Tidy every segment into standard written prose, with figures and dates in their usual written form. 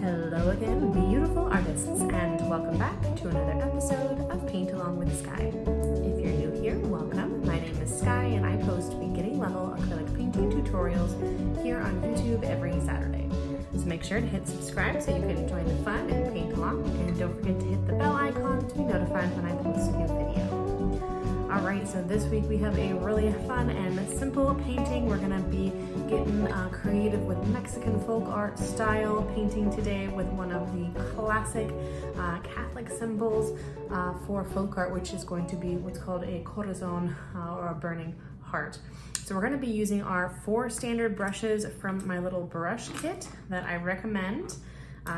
Hello again, beautiful artists, and welcome back to another episode of Paint Along with Skye. If you're new here, welcome. My name is Skye, and I post beginning level acrylic painting tutorials here on YouTube every Saturday. So make sure to hit subscribe so you can join the fun and paint along, and don't forget to hit the bell icon to be notified when I post a new video. Alright, so this week we have a really fun and simple painting. We're going to be getting creative with Mexican folk art style painting today with one of the classic Catholic symbols for folk art, which is going to be what's called a Corazón or a burning heart. So we're going to be using our 4 standard brushes from my little brush kit that I recommend.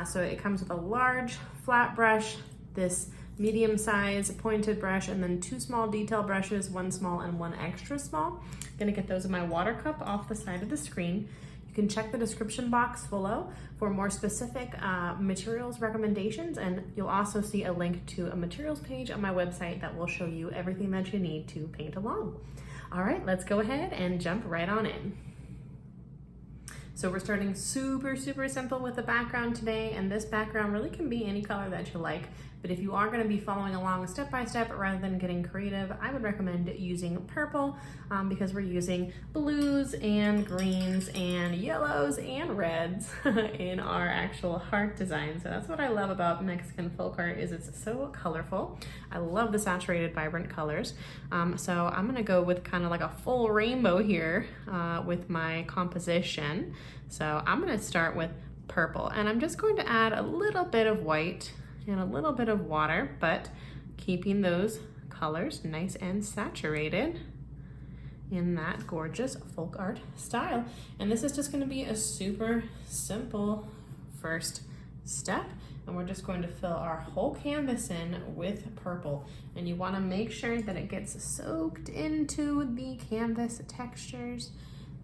So it comes with a large flat brush, this medium size pointed brush, and then 2 small detail brushes, 1 small and 1 extra small. I'm gonna get those in my water cup off the side of the screen. You can check the description box below for more specific materials recommendations, and you'll also see a link to a materials page on my website that will show you everything that you need to paint along. All right, let's go ahead and jump right on in. So we're starting super simple with the background today, and this background really can be any color that you like, but if you are going to be following along step by step rather than getting creative, I would recommend using purple because we're using blues and greens and yellows and reds in our actual heart design. So that's what I love about Mexican folk art, is it's so colorful. I love the saturated vibrant colors. So I'm going to go with kind of like a full rainbow here with my composition. So I'm going to start with purple, and I'm just going to add a little bit of white and a little bit of water, but keeping those colors nice and saturated in that gorgeous folk art style. And this is just going to be a super simple first step, and we're just going to fill our whole canvas in with purple. And you want to make sure that it gets soaked into the canvas textures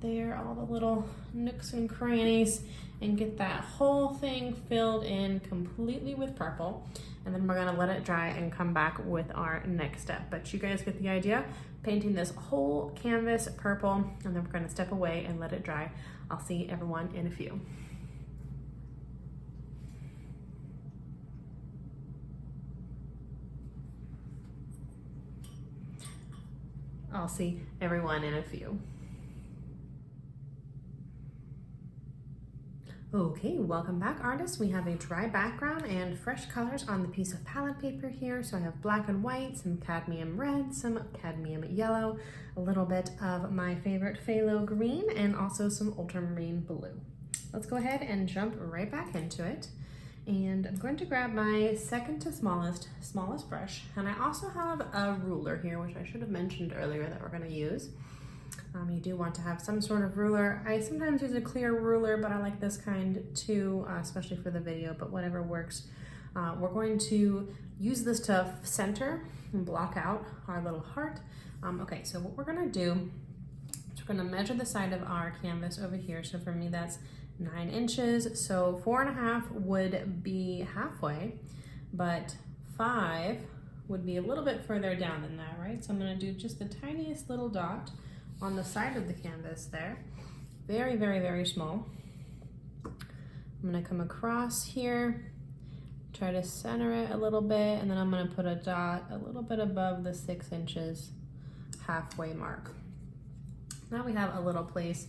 there, all the little nooks and crannies, and get that whole thing filled in completely with purple. And then we're gonna let it dry and come back with our next step. But you guys get the idea, painting this whole canvas purple, and then we're gonna step away and let it dry. I'll see everyone in a few. I'll see everyone in a few. Okay, welcome back, artists. We have a dry background and fresh colors on the piece of palette paper here. So I have black and white, some cadmium red, some cadmium yellow, a little bit of my favorite phthalo green, and also some ultramarine blue. Let's go ahead and jump right back into it. And I'm going to grab my second to smallest brush. And I also have a ruler here, which I should have mentioned earlier that we're gonna use. You do want to have some sort of ruler. I sometimes use a clear ruler, but I like this kind too, especially for the video, but whatever works. We're going to use this to center and block out our little heart. Okay, so what we're gonna do is we're gonna measure the side of our canvas over here. So for me, that's 9 inches. So 4.5 would be halfway, but 5 would be a little bit further down than that, right? So I'm gonna do just the tiniest little dot on the side of the canvas there. Very small. I'm gonna come across here, try to center it a little bit, and then I'm gonna put a dot a little bit above the 6 inches halfway mark. Now we have a little place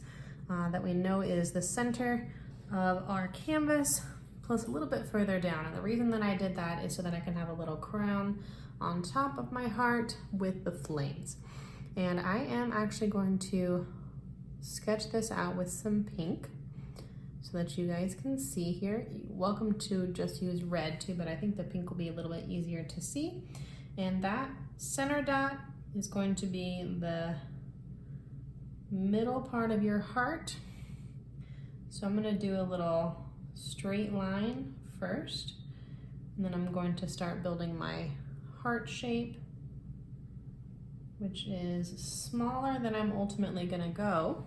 that we know is the center of our canvas, plus a little bit further down. And the reason that I did that is so that I can have a little crown on top of my heart with the flames. And I am actually going to sketch this out with some pink so that you guys can see here. You're welcome to just use red too, but I think the pink will be a little bit easier to see. And that center dot is going to be the middle part of your heart. So I'm gonna do a little straight line first, and then I'm going to start building my heart shape, which is smaller than I'm ultimately gonna go.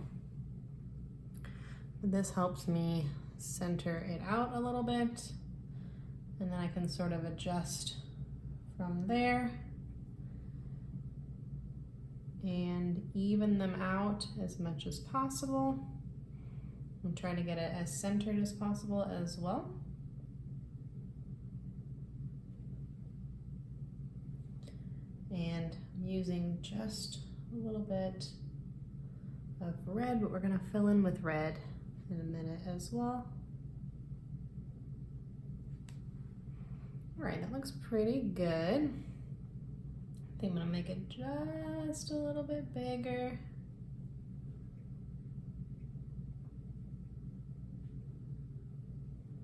This helps me center it out a little bit, and then I can sort of adjust from there and even them out as much as possible. I'm trying to get it as centered as possible as well. And I'm using just a little bit of red, but we're gonna fill in with red in a minute as well. All right, that looks pretty good. I think I'm gonna make it just a little bit bigger.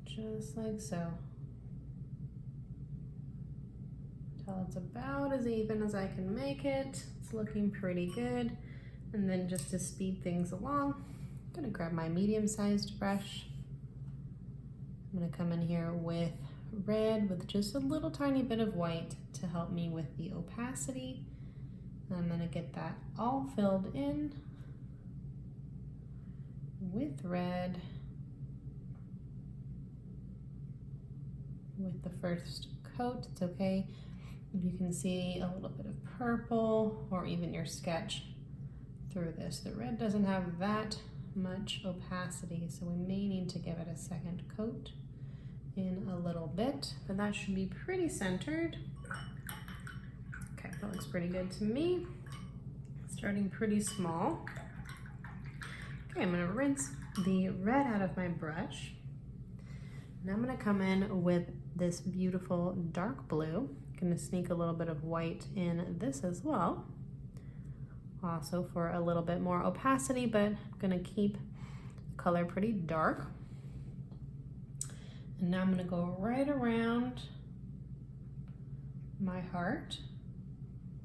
Just like so. Till it's about as even as I can make it. It's looking pretty good. And then just to speed things along, I'm gonna grab my medium-sized brush. I'm gonna come in here with red with just a little tiny bit of white to help me with the opacity. And I'm gonna get that all filled in with red with the first coat. It's okay if you can see a little bit of purple or even your sketch through this. The red doesn't have that much opacity, so we may need to give it a second coat in a little bit, but that should be pretty centered. Okay, that looks pretty good to me. Starting pretty small. Okay, I'm gonna rinse the red out of my brush. And I'm gonna come in with this beautiful dark blue. Gonna sneak a little bit of white in this as well. Also for a little bit more opacity, but I'm gonna keep the color pretty dark. And now I'm gonna go right around my heart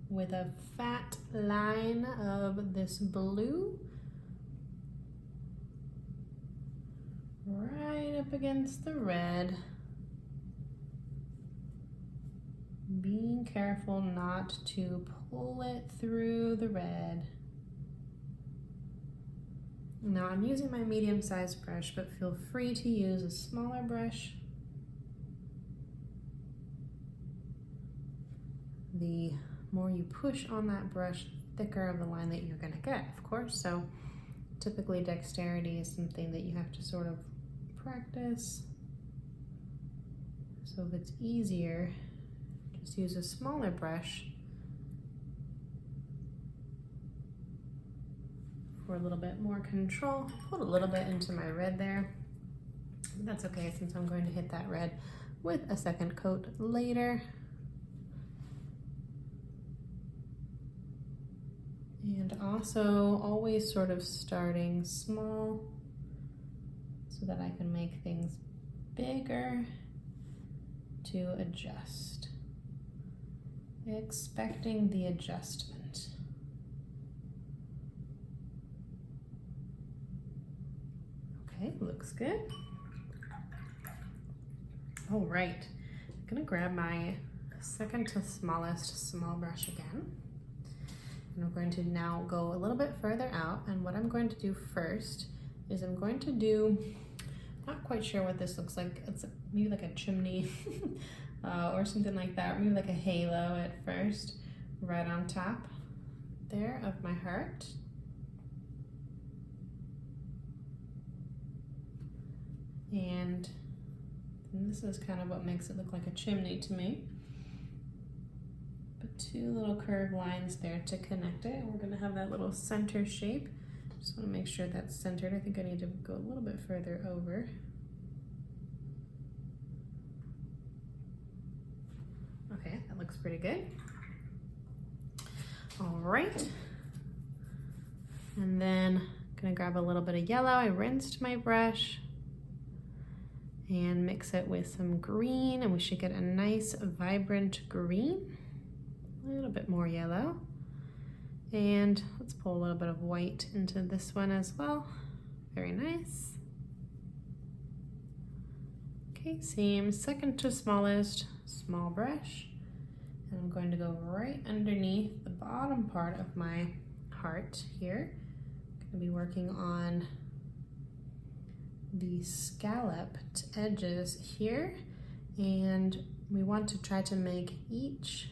with a fat line of this blue right up against the red. Being careful not to pull it through the red. Now I'm using my medium-sized brush, but feel free to use a smaller brush. The more you push on that brush, the thicker of the line that you're gonna get, of course. So typically dexterity is something that you have to sort of practice. So if it's easier, just use a smaller brush for a little bit more control. Put a little bit into my red there. But that's okay, since I'm going to hit that red with a second coat later. And also always sort of starting small so that I can make things bigger to adjust. Expecting the adjustment. Okay, looks good. All right, I'm gonna grab my second to smallest small brush again. And I'm going to now go a little bit further out, and what I'm going to do first is I'm going to do, not quite sure what this looks like, it's maybe like a chimney or something like that, or maybe like a halo at first, right on top there of my heart. And this is kind of what makes it look like a chimney to me. But two little curved lines there to connect it. We're gonna have that little center shape. Just wanna make sure that's centered. I think I need to go a little bit further over. Okay, that looks pretty good. All right. And then I'm gonna grab a little bit of yellow. I rinsed my brush and mix it with some green, and we should get a nice vibrant green. A little bit more yellow. And let's pull a little bit of white into this one as well. Very nice. Okay, same second to smallest small brush. And I'm going to go right underneath the bottom part of my heart here. I'm gonna be working on the scalloped edges here, and we want to try to make each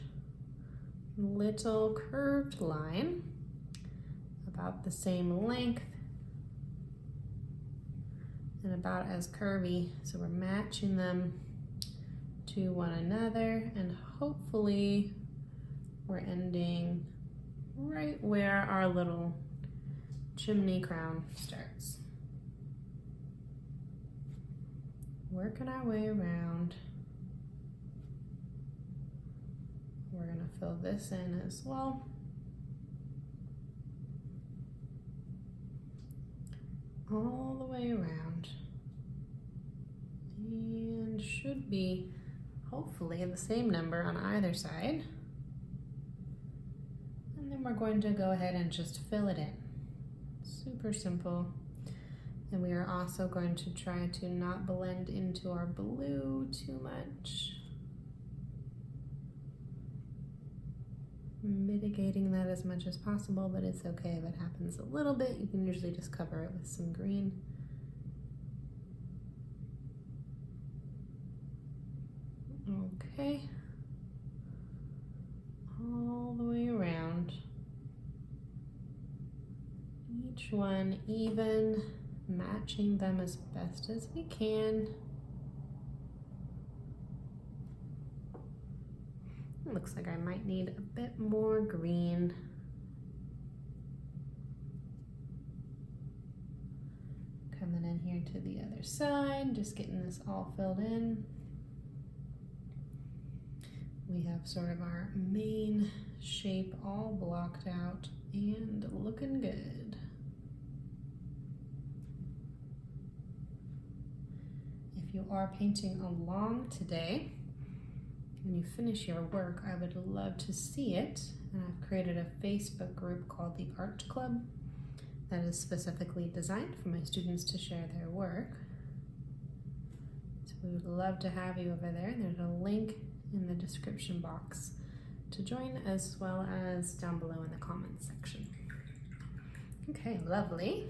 little curved line about the same length and about as curvy, so we're matching them to one another, and hopefully we're ending right where our little chimney crown starts. Working our way around. We're gonna fill this in as well. All the way around. And should be hopefully the same number on either side. And then we're going to go ahead and just fill it in. Super simple. And we are also going to try to not blend into our blue too much. Mitigating that as much as possible, but it's okay if it happens a little bit. You can usually just cover it with some green. Okay. All the way around. Each one even, matching them as best as we can. It looks like I might need a bit more green. Coming in here to the other side, just getting this all filled in. We have sort of our main shape all blocked out and looking good. If you are painting along today, when you finish your work, I would love to see it. And I've created a Facebook group called the Art Club that is specifically designed for my students to share their work. So we would love to have you over there. There's a link in the description box to join, as well as down below in the comments section. Okay, lovely.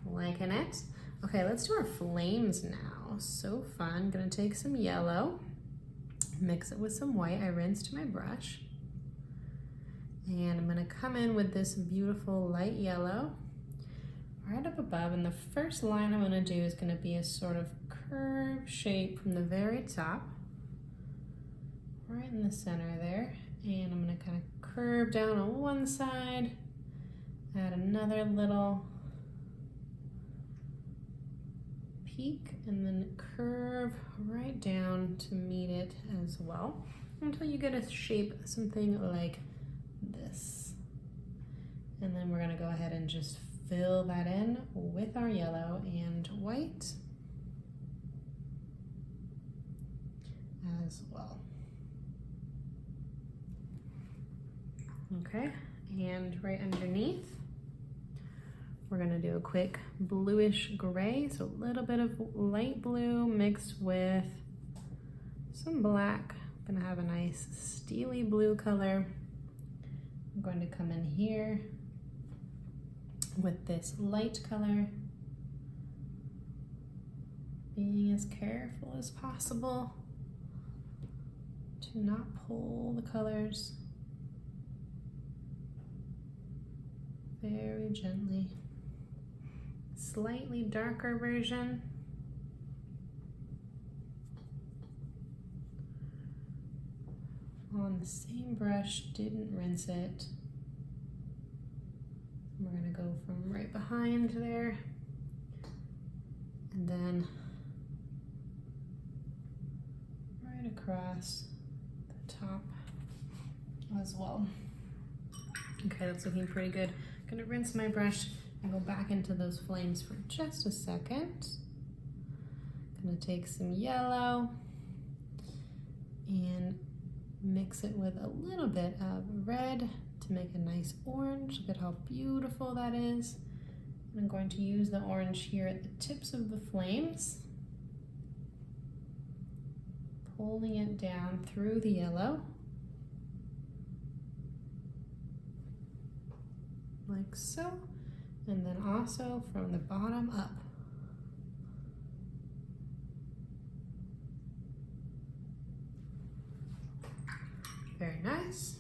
Liking it. Okay, let's do our flames now. So fun. Gonna take some yellow, mix it with some white. I rinsed my brush. And I'm gonna come in with this beautiful light yellow right up above. And the first line I'm gonna do is gonna be a sort of curved shape from the very top, right in the center there. And I'm gonna kind of curve down on one side, add another little peak, and then curve right down to meet it as well, until you get a shape, something like this. And then we're gonna go ahead and just fill that in with our yellow and white as well. Okay, and right underneath, we're gonna do a quick bluish gray, so a little bit of light blue mixed with some black. I'm gonna have a nice steely blue color. I'm going to come in here with this light color, being as careful as possible to not pull the colors. Very gently. Slightly darker version. On the same brush, didn't rinse it. We're gonna go from right behind there, and then right across the top as well. Okay, that's looking pretty good. I'm gonna rinse my brush and go back into those flames for just a second. Gonna take some yellow and mix it with a little bit of red to make a nice orange. Look at how beautiful that is. And I'm going to use the orange here at the tips of the flames, pulling it down through the yellow, like so, and then also from the bottom up. Very nice.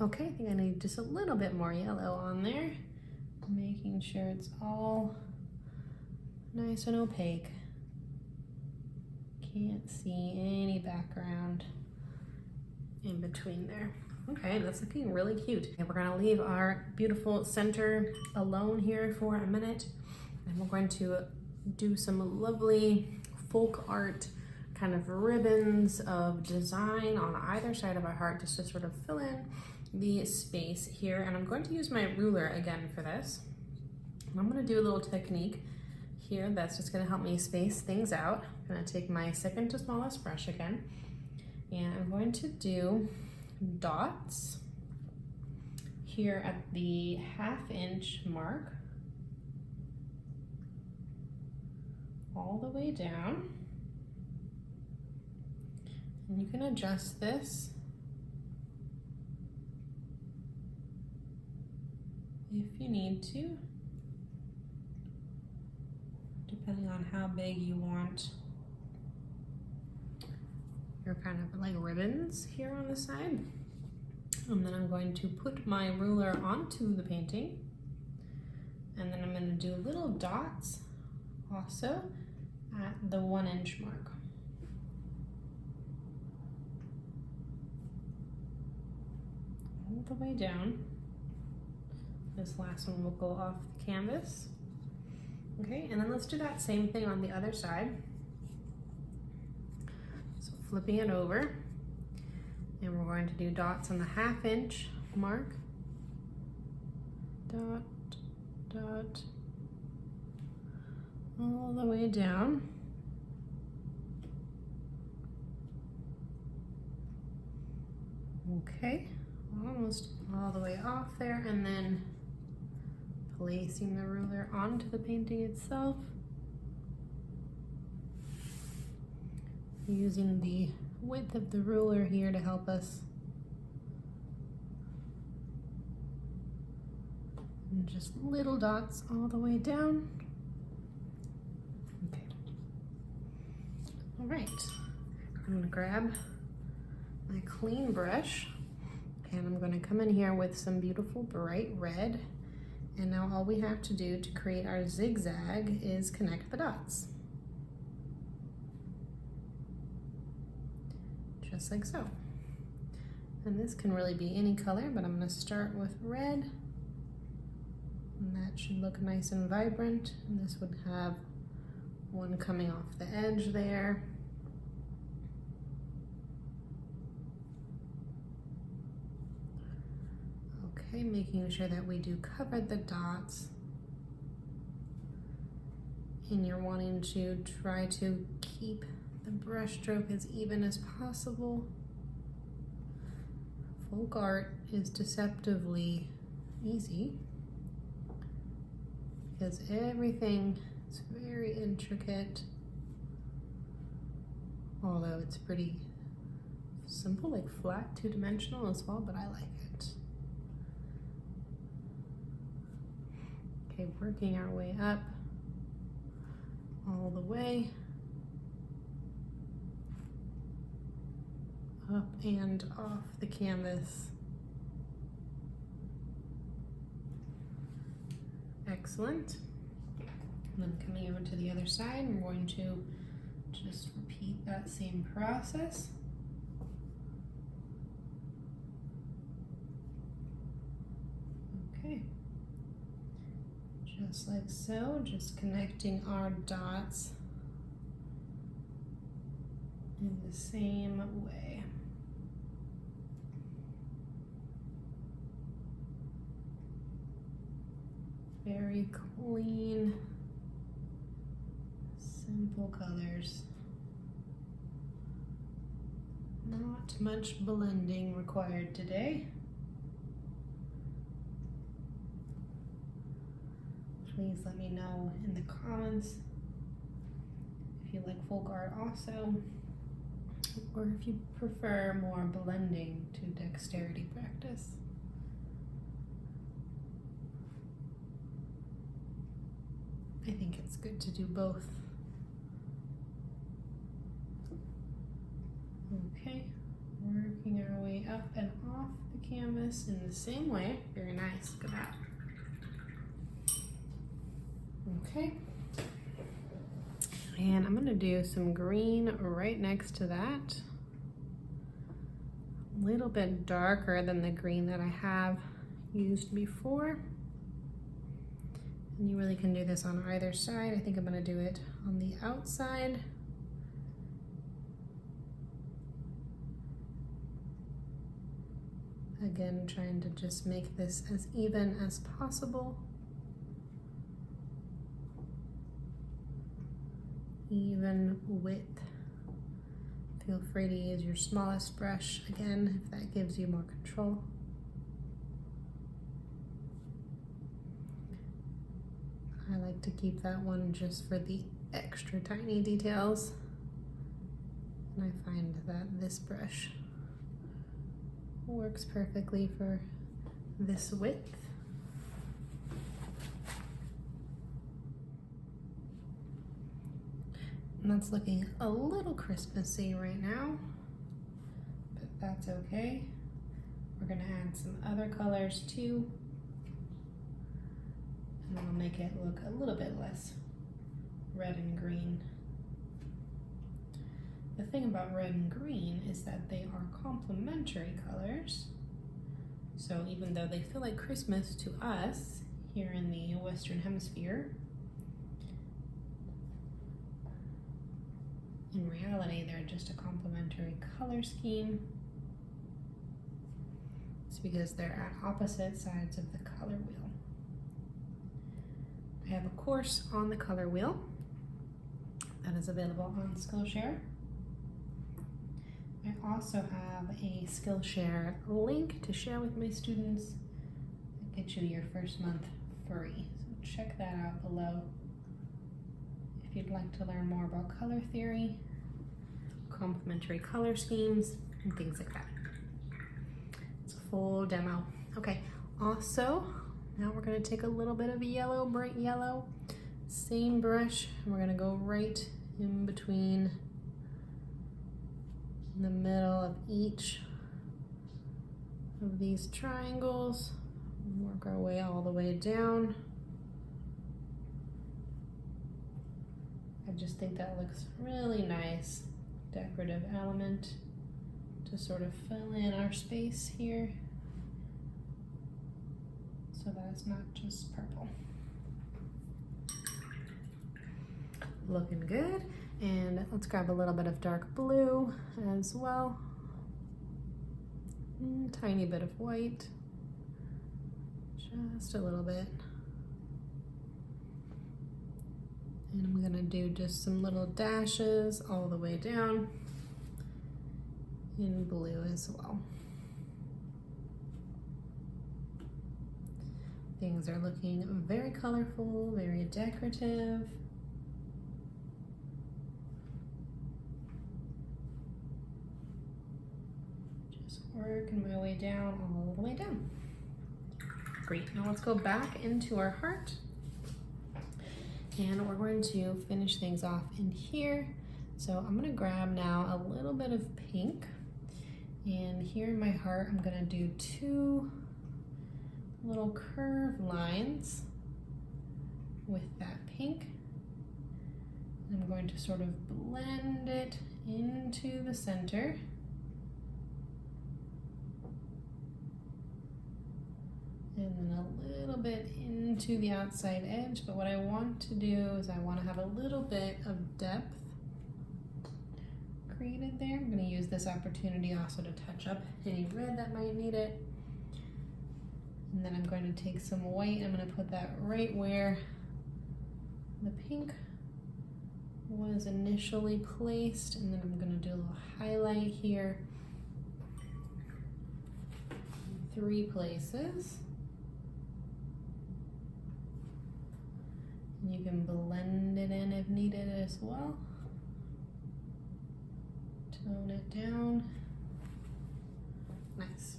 Okay, I think I need just a little bit more yellow on there, making sure it's all nice and opaque. Can't see any background in between there. Okay, that's looking really cute. And we're gonna leave our beautiful center alone here for a minute. And we're going to do some lovely folk art kind of ribbons of design on either side of our heart just to sort of fill in the space here. And I'm going to use my ruler again for this. I'm gonna do a little technique here that's just gonna help me space things out. I'm gonna take my second to smallest brush again, and I'm going to do dots here at the 1/2 inch mark all the way down. And you can adjust this if you need to, depending on how big you want your kind of like ribbons here on the side. And then I'm going to put my ruler onto the painting, and then I'm going to do little dots also at the 1 inch mark. All the way down. This last one will go off the canvas. Okay, and then let's do that same thing on the other side. So flipping it over, and we're going to do dots on the 1/2 inch mark. Dot, dot, all the way down. Okay, almost all the way off there, and then placing the ruler onto the painting itself, using the width of the ruler here to help us, and just little dots all the way down. Okay, all right, I'm gonna grab my clean brush, and I'm gonna come in here with some beautiful bright red. And now all we have to do to create our zigzag is connect the dots. Just like so. And this can really be any color, but I'm gonna start with red. And that should look nice and vibrant. And this would have one coming off the edge there. Okay, making sure that we do cover the dots, and you're wanting to try to keep the brush stroke as even as possible. Folk art is deceptively easy because everything is very intricate, although it's pretty simple, like flat, two-dimensional as well, but I like it. Okay, working our way up all the way, up and off the canvas. Excellent. And then coming over to the other side, we're going to just repeat that same process. Okay. Just like so, just connecting our dots in the same way. Very clean, simple colors. Not much blending required today. Please let me know in the comments if you like folk art also, or if you prefer more blending to dexterity practice. I think it's good to do both. Okay, working our way up and off the canvas in the same way. Very nice, look at that. Okay, and I'm gonna do some green right next to that. a little bit darker than the green that I have used before. And you really can do this on either side. I think I'm gonna do it on the outside. Again, trying to just make this as even as possible. Even width. Feel free to use your smallest brush again if that gives you more control. I like to keep that one just for the extra tiny details. And I find that this brush works perfectly for this width. And that's looking a little Christmassy right now, but that's okay. We're gonna add some other colors too, and we'll make it look a little bit less red and green. The thing about red and green is that they are complementary colors. So even though they feel like Christmas to us here in the Western Hemisphere, in reality, they're just a complementary color scheme. It's because they're at opposite sides of the color wheel. I have a course on the color wheel that is available on Skillshare. I also have a Skillshare link to share with my students that gets you your first month free. So check that out below if you'd like to learn more about color theory, complementary color schemes, and things like that. It's a full demo. Okay, also, now we're gonna take a little bit of yellow, bright yellow, same brush, and we're gonna go right in between in the middle of each of these triangles. Work our way all the way down. I just think that looks really nice, decorative element to sort of fill in our space here so that it's not just purple. Looking good. And let's grab a little bit of dark blue as well. Tiny bit of white, just a little bit. And I'm gonna do just some little dashes all the way down in blue as well. Things are looking very colorful, very decorative. Working my way down, all the way down. Great, now let's go back into our heart. And we're going to finish things off in here. So I'm gonna grab now a little bit of pink. And here in my heart, I'm gonna do two little curved lines with that pink. And I'm going to sort of blend it into the center. And then a little bit into the outside edge, but what I want to do is I want to have a little bit of depth created there. I'm going to use this opportunity also to touch up any red that might need it. And then I'm going to take some white, I'm going to put that right where the pink was initially placed, and then I'm going to do a little highlight here in 3 places. You can blend it in if needed as well. Tone it down. Nice.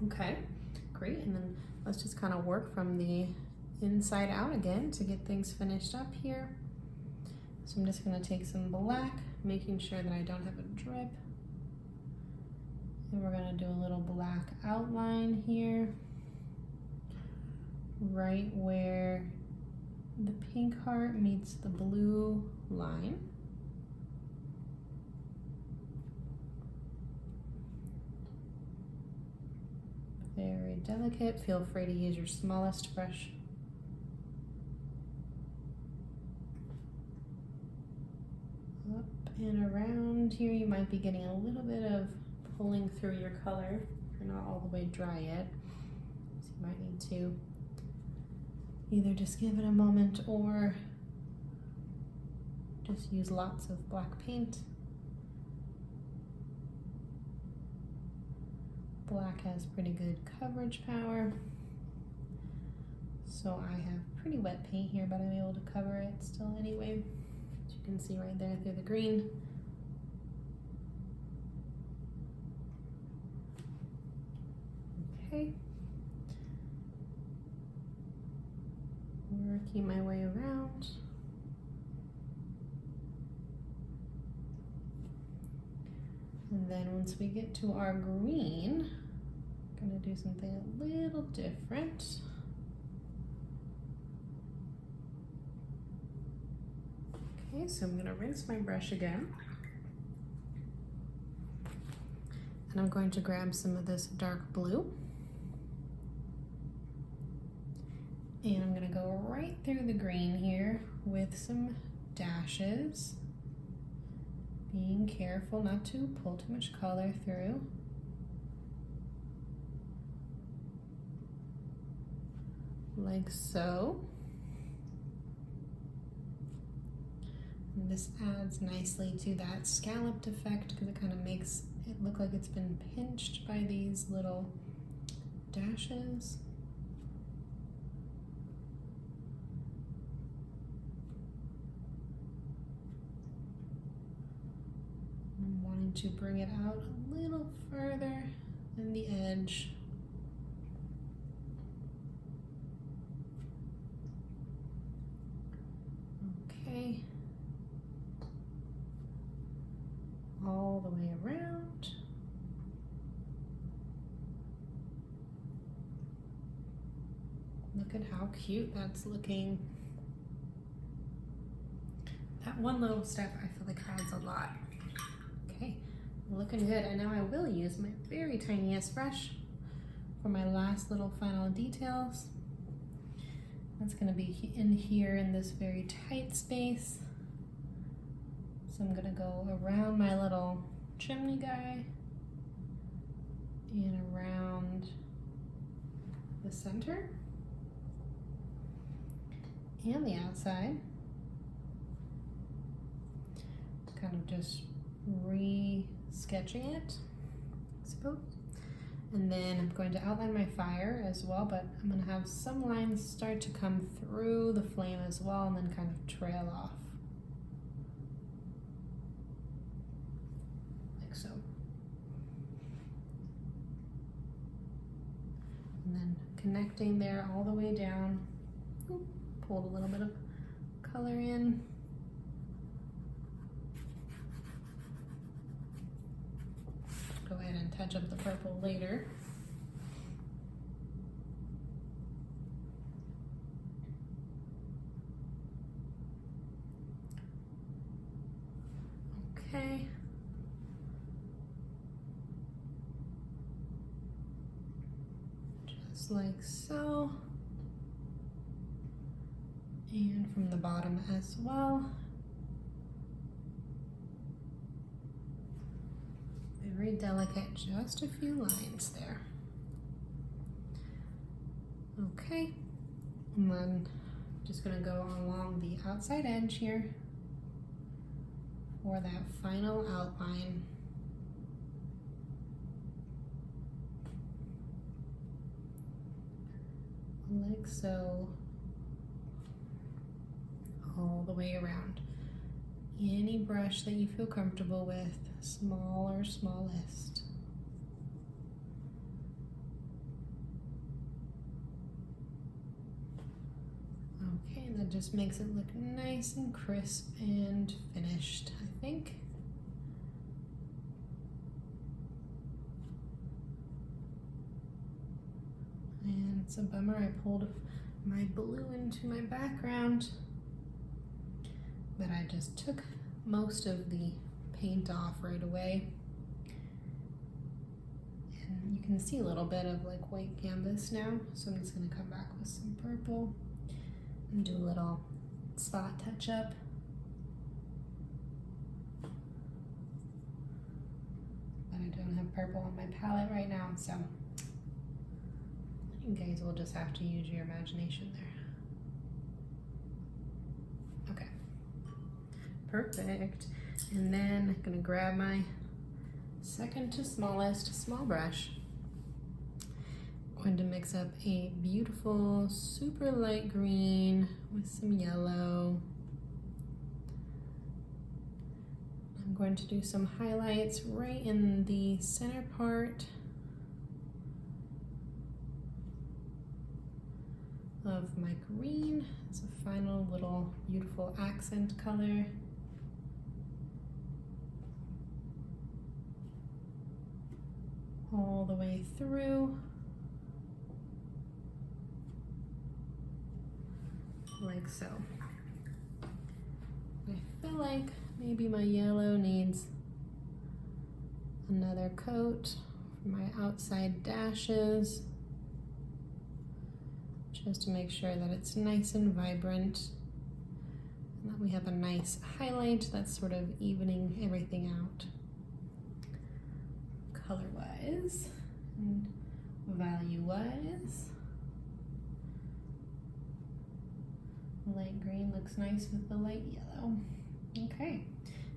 Okay, great. And then let's just kind of work from the inside out again to get things finished up here. So I'm just going to take some black, making sure that I don't have a drip. And we're going to do a little black outline here, right where the pink heart meets the blue line. Very delicate. Feel free to use your smallest brush. Up and around here, you might be getting a little bit of pulling through your color. You're not all the way dry yet, so you might need to either just give it a moment or just use lots of black paint. Black has pretty good coverage power, so I have pretty wet paint here, but I'm able to cover it still anyway, as you can see right there through the green. Okay, working my way around. And then once we get to our green, I'm gonna do something a little different. Okay, so I'm gonna rinse my brush again. And I'm going to grab some of this dark blue. And I'm gonna go right through the green here with some dashes. Being careful not to pull too much color through. Like so. And this adds nicely to that scalloped effect because it kind of makes it look like it's been pinched by these little dashes. I'm wanting to bring it out a little further than the edge. Okay. All the way around. Look at how cute that's looking. That one little step I feel like adds a lot. Okay, looking good. And now I will use my very tiniest brush for my last little final details. That's gonna be in here in this very tight space. So I'm gonna go around my little chimney guy and around the center and the outside. Kind of just re-sketching it, I suppose. And then I'm going to outline my fire as well, but I'm gonna have some lines start to come through the flame as well and then kind of trail off. Like so. And then connecting there all the way down. Ooh, pulled a little bit of color in. Go ahead and touch up the purple later. Okay. Just like so. And from the bottom as well. Very delicate, just a few lines there. Okay, and then just gonna go along the outside edge here for that final outline. Like so, all the way around. Any brush that you feel comfortable with, small or smallest. Okay, that just makes it look nice and crisp and finished, I think. And it's a bummer I pulled my blue into my background, but I just took most of the paint off right away. And you can see a little bit of like white canvas now, so I'm just gonna come back with some purple and do a little spot touch up. But I don't have purple on my palette right now, so you guys will just have to use your imagination there. Okay, perfect. And then I'm gonna grab my second to smallest small brush. Going to mix up a beautiful super light green with some yellow. I'm going to do some highlights right in the center part of my green. It's a final little beautiful accent color. All the way through, like so. I feel like maybe my yellow needs another coat for my outside dashes, just to make sure that it's nice and vibrant and that we have a nice highlight that's sort of evening everything out color-wise and value-wise. Light green looks nice with the light yellow. Okay,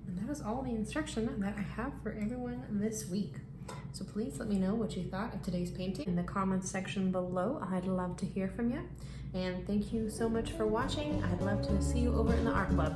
and that is all the instruction that I have for everyone this week. So please let me know what you thought of today's painting in the comments section below. I'd love to hear from you. And thank you so much for watching. I'd love to see you over in the art club.